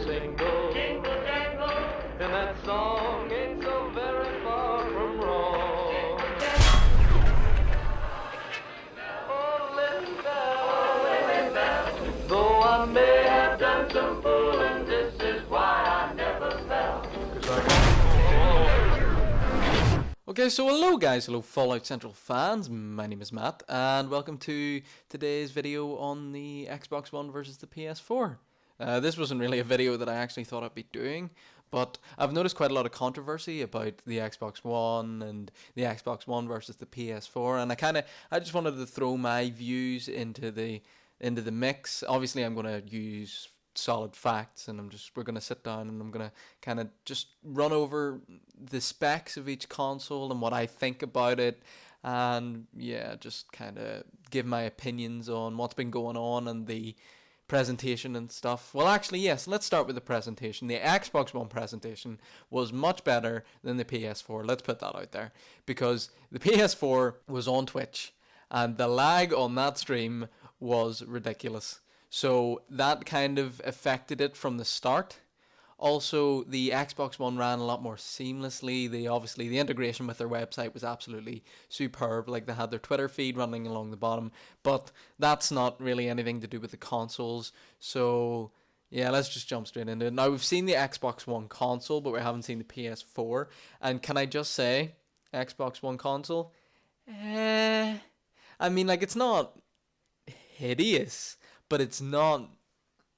single. Jingle jangle. And that song ain't so very far from wrong. Oh, little bell, though I may have done some fooling, this is why I never fell. Okay, so hello guys, hello Fallout Central fans, my name is Matt, and welcome to today's video on the Xbox One versus the PS4. This wasn't really a video that I actually thought I'd be doing, but I've noticed quite a lot of controversy about the Xbox One and the Xbox One versus the PS4, and I just wanted to throw my views into the mix. Obviously, I'm going to use solid facts, and we're going to sit down and I'm going to kind of just run over the specs of each console and what I think about it, and yeah, just kind of give my opinions on what's been going on and the presentation and stuff. Well, actually, yes, let's start with the presentation. The Xbox One presentation was much better than the PS4. Let's put that out there, because the PS4 was on Twitch and the lag on that stream was ridiculous. So that kind of affected it from the start. Also, the Xbox One ran a lot more seamlessly. The integration with their website was absolutely superb. Like, they had their Twitter feed running along the bottom, but that's not really anything to do with the consoles. So yeah, let's just jump straight into it. Now, we've seen the Xbox One console, but we haven't seen the PS4. And can I just say, Xbox One console, I mean, like, it's not hideous, but it's not,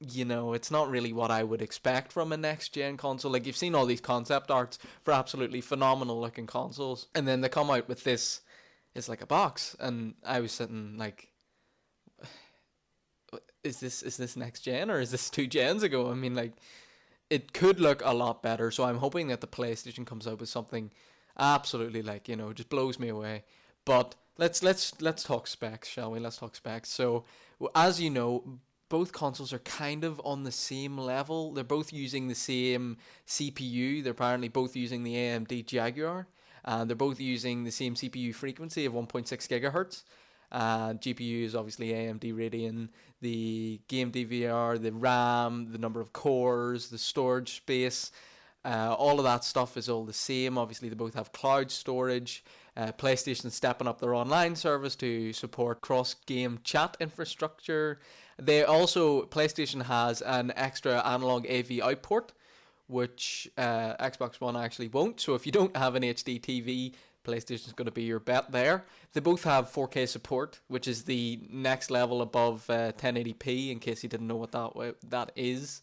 it's not really what I would expect from a next-gen console. Like, you've seen all these concept arts for absolutely phenomenal-looking consoles, and then they come out with this, it's like a box, and I was sitting like, is this next-gen, or is this 2 gens ago? I mean, like, it could look a lot better, so I'm hoping that the PlayStation comes out with something absolutely, like, just blows me away. But let's talk specs, shall we? Let's talk specs. So, as you know, both consoles are kind of on the same level. They're both using the same CPU. They're apparently both using the AMD Jaguar. They're both using the same CPU frequency of 1.6 gigahertz. GPU is obviously AMD Radeon. The game DVR, the RAM, the number of cores, the storage space, all of that stuff is all the same. Obviously, they both have cloud storage. PlayStation stepping up their online service to support cross-game chat infrastructure. PlayStation has an extra analog AV out port, which Xbox One actually won't. So if you don't have an HD TV, PlayStation's going to be your bet there. They both have 4K support, which is the next level above 1080p, in case you didn't know what that is.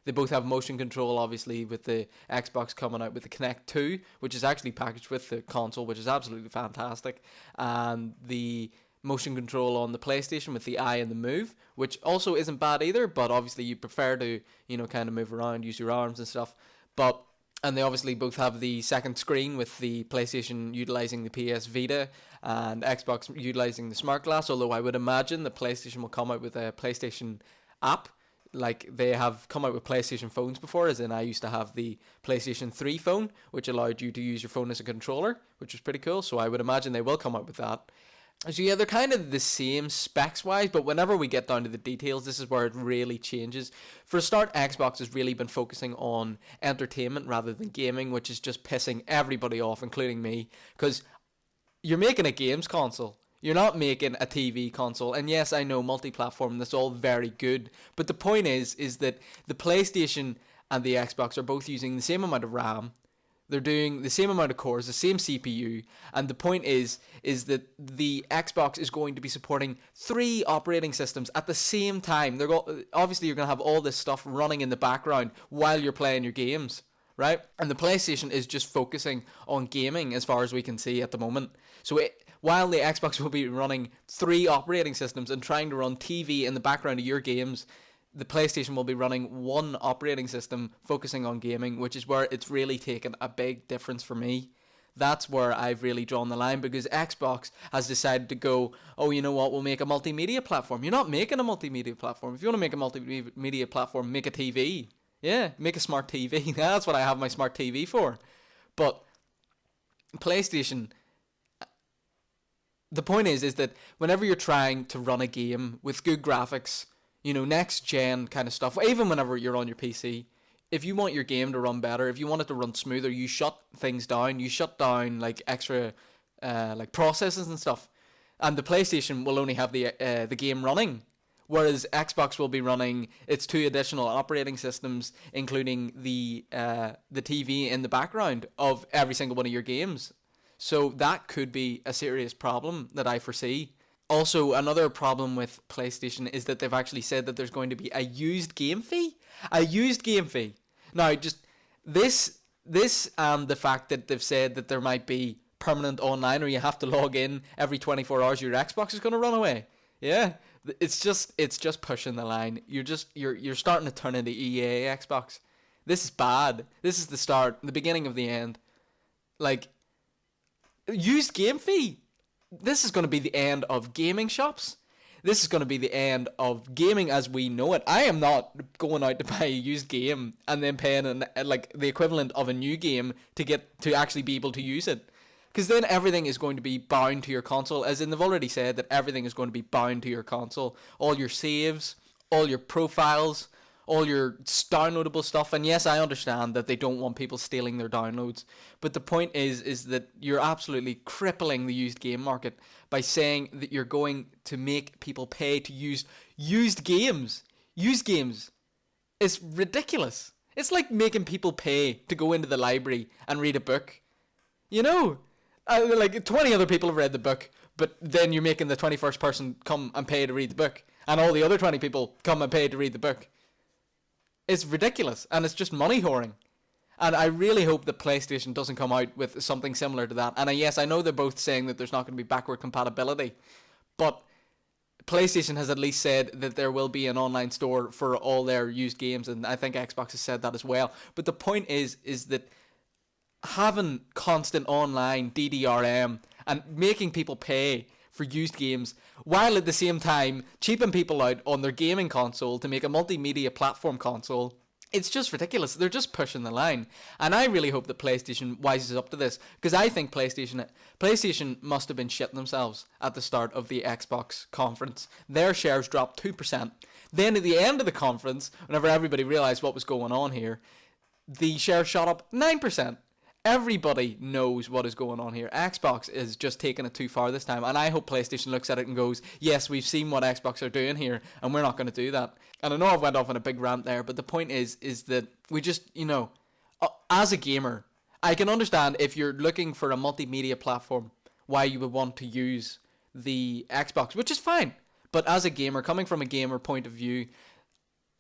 They both have motion control, obviously, with the Xbox coming out with the Kinect 2, which is actually packaged with the console, which is absolutely fantastic. And the motion control on the PlayStation with the Eye and the Move, which also isn't bad either, but obviously you prefer to, kind of move around, use your arms and stuff. And they obviously both have the second screen, with the PlayStation utilizing the PS Vita and Xbox utilizing the Smart Glass, although I would imagine the PlayStation will come out with a PlayStation app. Like, they have come out with PlayStation phones before, as in I used to have the PlayStation 3 phone, which allowed you to use your phone as a controller, which was pretty cool, so I would imagine they will come out with that. So yeah, they're kind of the same specs-wise, but whenever we get down to the details, this is where it really changes. For a start, Xbox has really been focusing on entertainment rather than gaming, which is just pissing everybody off, including me, because you're making a games console. You're not making a TV console. And yes, I know, multi-platform, that's all very good. But the point is that the PlayStation and the Xbox are both using the same amount of RAM. They're doing the same amount of cores, the same CPU. And the point is that the Xbox is going to be supporting 3 operating systems at the same time. Obviously, you're going to have all this stuff running in the background while you're playing your games, right? And the PlayStation is just focusing on gaming, as far as we can see at the moment. So while the Xbox will be running 3 operating systems and trying to run TV in the background of your games, the PlayStation will be running 1 operating system focusing on gaming, which is where it's really taken a big difference for me. That's where I've really drawn the line, because Xbox has decided to go, oh, you know what, we'll make a multimedia platform. You're not making a multimedia platform. If you want to make a multimedia platform, make a TV. Yeah, make a smart TV. That's what I have my smart TV for. But PlayStation, the point is that whenever you're trying to run a game with good graphics, next gen kind of stuff, even whenever you're on your PC, if you want your game to run better, if you want it to run smoother, you shut things down. You shut down like extra like processes and stuff, and the PlayStation will only have the game running, whereas Xbox will be running its 2 additional operating systems, including the TV in the background of every single one of your games. So that could be a serious problem that I foresee. Also, another problem with PlayStation is that they've actually said that there's going to be a used game fee. A used game fee. Now, just this and the fact that they've said that there might be permanent online, or you have to log in every 24 hours, your Xbox is going to run away. Yeah, it's just pushing the line. You're starting to turn into EA Xbox. This is bad. This is the start, the beginning of the end. Like, used game fee. This is going to be the end of gaming shops. This is going to be the end of gaming as we know it. I am not going out to buy a used game and then paying like the equivalent of a new game to actually be able to use it. Because then everything is going to be bound to your console, as in they've already said that everything is going to be bound to your console. All your saves, all your profiles, all your downloadable stuff. And yes, I understand that they don't want people stealing their downloads, but the point is that you're absolutely crippling the used game market by saying that you're going to make people pay to use used games. Used games. It's ridiculous. It's like making people pay to go into the library and read a book. You know, like 20 other people have read the book, but then you're making the 21st person come and pay to read the book, and all the other 20 people come and pay to read the book. It's ridiculous, and it's just money whoring. And I really hope that PlayStation doesn't come out with something similar to that. And yes, I know they're both saying that there's not going to be backward compatibility, but PlayStation has at least said that there will be an online store for all their used games, and I think Xbox has said that as well. But the point is that having constant online DDRM and making people pay for used games, while at the same time cheaping people out on their gaming console to make a multimedia platform console, it's just ridiculous. They're just pushing the line. And I really hope that PlayStation wises up to this, because I think PlayStation must have been shitting themselves at the start of the Xbox conference. Their shares dropped 2%. Then at the end of the conference, whenever everybody realized what was going on here, the shares shot up 9%. Everybody knows what is going on here. Xbox is just taking it too far this time, and I hope PlayStation looks at it and goes, yes, we've seen what Xbox are doing here, and we're not going to do that. And I know I've went off on a big rant there, but the point is that we just, as a gamer, I can understand if you're looking for a multimedia platform, why you would want to use the Xbox, which is fine. But as a gamer, coming from a gamer point of view,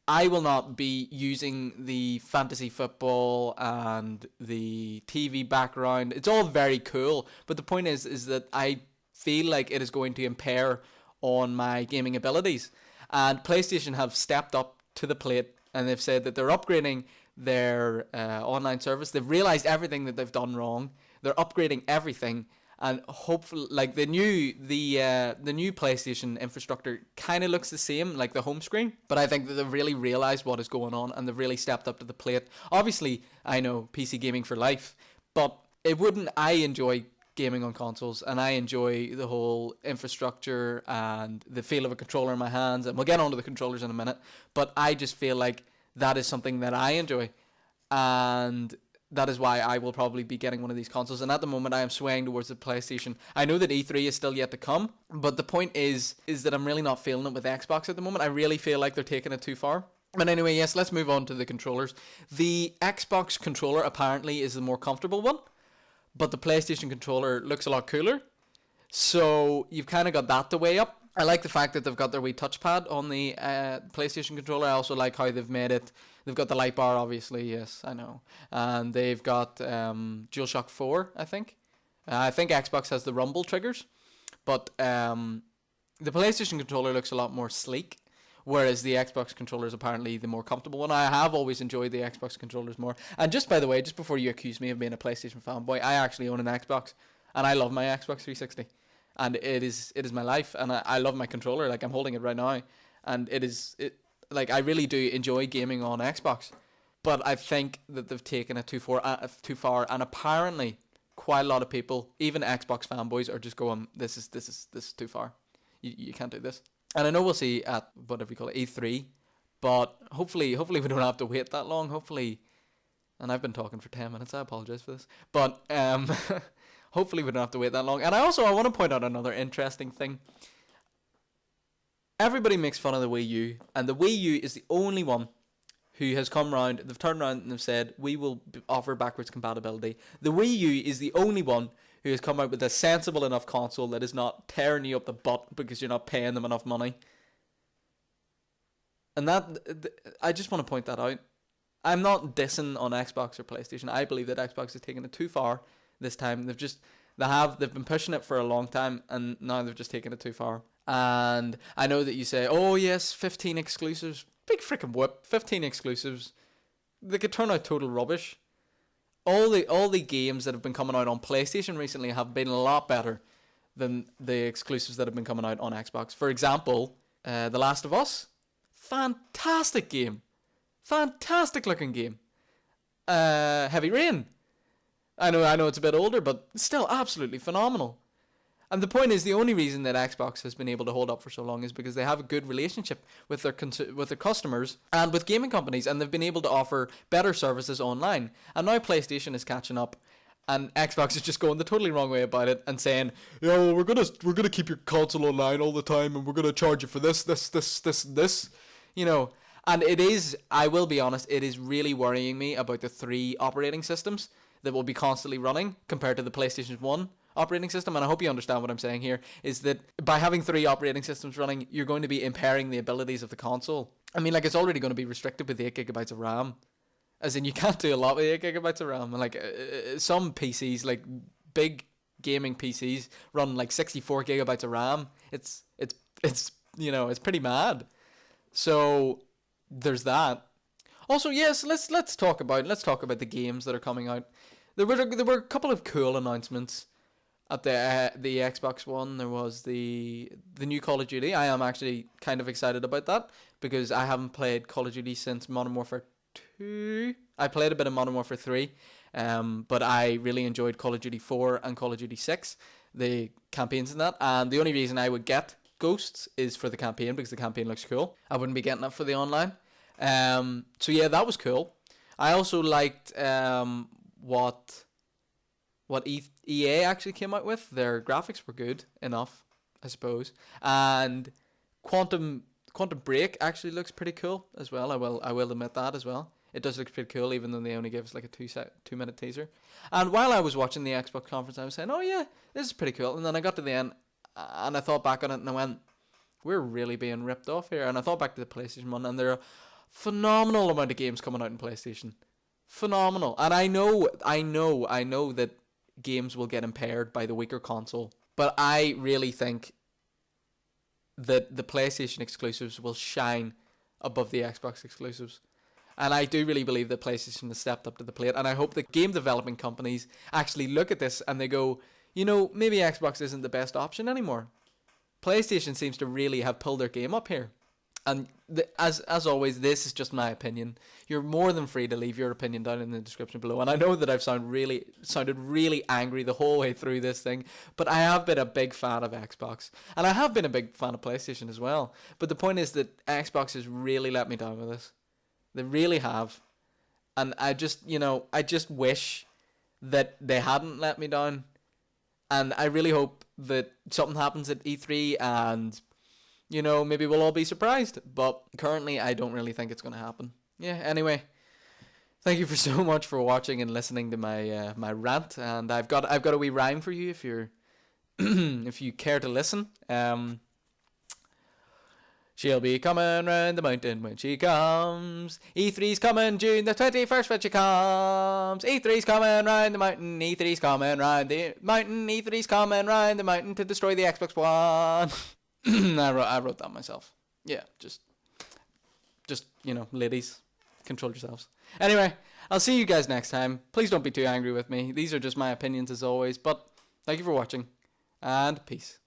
I will not be using the fantasy football and the TV background. It's all very cool, but the point is that I feel like it is going to impair on my gaming abilities. And PlayStation have stepped up to the plate, and they've said that they're upgrading their online service. They've realized everything that they've done wrong. They're upgrading everything. And hopefully, like the new PlayStation infrastructure kind of looks the same, like the home screen. But I think that they've really realized what is going on, and they've really stepped up to the plate. Obviously, I know PC gaming for life, but I enjoy gaming on consoles, and I enjoy the whole infrastructure and the feel of a controller in my hands. And we'll get onto the controllers in a minute, but I just feel like that is something that I enjoy, and that is why I will probably be getting one of these consoles. And at the moment, I am swaying towards the PlayStation. I know that E3 is still yet to come, but the point is that I'm really not feeling it with Xbox at the moment. I really feel like they're taking it too far. But anyway, yes, let's move on to the controllers. The Xbox controller apparently is the more comfortable one, but the PlayStation controller looks a lot cooler. So you've kind of got that to weigh up. I like the fact that they've got their wee touchpad on the PlayStation controller. I also like how they've made it. They've got the light bar, obviously, yes, I know. And they've got DualShock 4, I think. I think Xbox has the rumble triggers. But the PlayStation controller looks a lot more sleek, whereas the Xbox controller is apparently the more comfortable one. I have always enjoyed the Xbox controllers more. And just by the way, just before you accuse me of being a PlayStation fanboy, I actually own an Xbox, and I love my Xbox 360. And it is my life, and I love my controller. Like, I'm holding it right now, and like, I really do enjoy gaming on Xbox, but I think that they've taken it too far, and apparently quite a lot of people, even Xbox fanboys, are just going, this is too far. You can't do this. And I know we'll see at whatever you call it, E3, But hopefully we don't have to wait that long. Hopefully, and I've been talking for 10 minutes. I apologize for this. But hopefully we don't have to wait that long. And I want to point out another interesting thing. Everybody makes fun of the Wii U, and the Wii U is the only one who has come round. They've turned around and have said, we will offer backwards compatibility. The Wii U is the only one who has come out with a sensible enough console that is not tearing you up the butt because you're not paying them enough money. And I just want to point that out. I'm not dissing on Xbox or PlayStation. I believe that Xbox has taken it too far this time. They've been pushing it for a long time, and now they've just taken it too far. And I know that you say, oh yes, 15 exclusives. Big freaking whip. 15 exclusives. They could turn out total rubbish. All the games that have been coming out on PlayStation recently have been a lot better than the exclusives that have been coming out on Xbox. For example, The Last of Us. Fantastic game. Fantastic looking game. Heavy Rain. I know it's a bit older, but still absolutely phenomenal. And the point is, the only reason that Xbox has been able to hold up for so long is because they have a good relationship with their customers and with gaming companies, and they've been able to offer better services online. And now PlayStation is catching up, and Xbox is just going the totally wrong way about it and saying, "Yo, we're gonna keep your console online all the time, and we're gonna charge you for this." You know, and it is. I will be honest, it is really worrying me about the 3 operating systems that will be constantly running compared to the PlayStation 1 operating system. And I hope you understand what I'm saying here, is that by having 3 operating systems running, you're going to be impairing the abilities of the console. I mean, like, it's already going to be restricted with 8 gigabytes of RAM. As in, you can't do a lot with 8 gigabytes of RAM. And like, some PCs, like big gaming PCs, run like 64 gigabytes of RAM. It's you know, it's pretty mad. So there's that. Also, yes, let's talk about the games that are coming out. There were a couple of cool announcements at the Xbox One. There was the new Call of Duty. I am actually kind of excited about that because I haven't played Call of Duty since Modern Warfare 2. I played a bit of Modern Warfare 3, but I really enjoyed Call of Duty 4 and Call of Duty 6, the campaigns in that. And the only reason I would get Ghosts is for the campaign, because the campaign looks cool. I wouldn't be getting it for the online. So yeah, that was cool. I also liked what EA actually came out with. Their graphics were good enough, I suppose. And Quantum Break actually looks pretty cool as well. I will admit that as well. It does look pretty cool, even though they only gave us like a 2-minute teaser. And while I was watching the Xbox conference, I was saying, oh yeah, this is pretty cool. And then I got to the end, and I thought back on it, and I went, we're really being ripped off here. And I thought back to the PlayStation 1, and there are a phenomenal amount of games coming out in PlayStation. Phenomenal. And I know that games will get impaired by the weaker console, but I really think that the PlayStation exclusives will shine above the Xbox exclusives. And I do really believe that PlayStation has stepped up to the plate, and I hope the game developing companies actually look at this and they go, you know, maybe Xbox isn't the best option anymore. PlayStation seems to really have pulled their game up here. And as always, this is just my opinion. You're more than free to leave your opinion down in the description below. And I know that I've sounded really angry the whole way through this thing, but I have been a big fan of Xbox, and I have been a big fan of PlayStation as well. But the point is that Xbox has really let me down with this. They really have, and I just wish that they hadn't let me down. And I really hope that something happens at E3 and, you know, maybe we'll all be surprised. But currently, I don't really think it's going to happen. Yeah, anyway, thank you so much for watching and listening to my my rant. And I've got a wee rhyme for you if you're if you care to listen. She'll be coming round the mountain when she comes. E3's coming June the 21st when she comes. E3's coming round the mountain. E3's coming round the mountain. E3's coming round the mountain to destroy the Xbox One. I wrote that myself. Yeah, just you know, ladies, control yourselves. Anyway, I'll see you guys next time. Please don't be too angry with me. These are just my opinions as always. But thank you for watching, and peace.